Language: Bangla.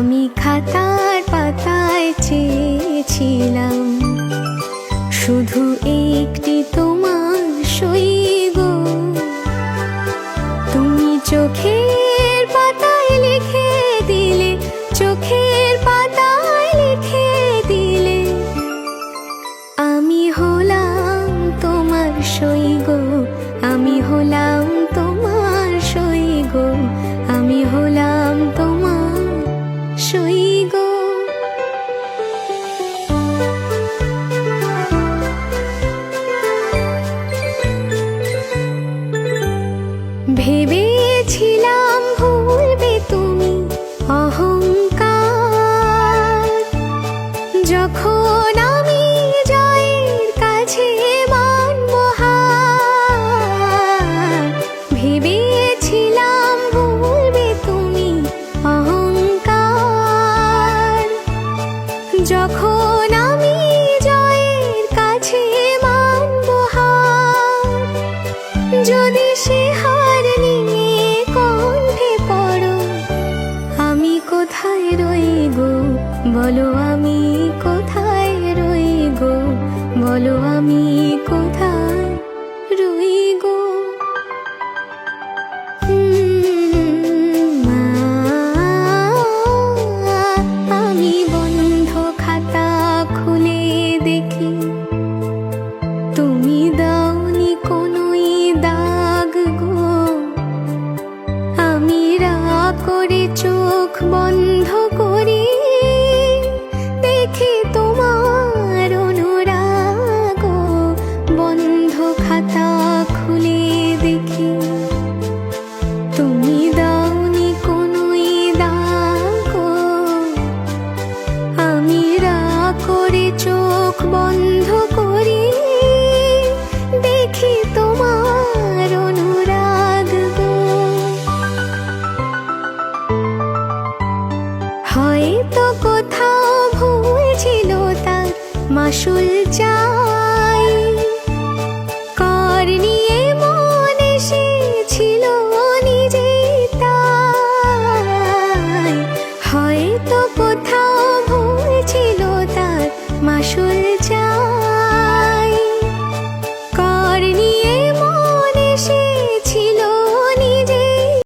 আমি খাতার পাতায় চেয়েছিলাম শুধু একটি তোমার সই গো। তুমি চোখের পাতায় লিখে দিলে, চোখের পাতায় লিখে দিলে, আমি হলাম তোমার সই গো, আমি হলাম তোমার সই গো, আমি হলাম তোমার সই গো। ভেবেছিলাম ভুলবে তুমি অহংকার, যখন আমি জয়ের কাছে মানব হার। ভেবেছিলাম ভুলবে তুমি অহংকার, যখন আমি জয়ের কাছে মানব হার। যদি সে হার নিয়ে কণ্ঠে পড়ো, আমি কোথায় রই গো বলো, আমি কোথায় রই গো বলো, আমি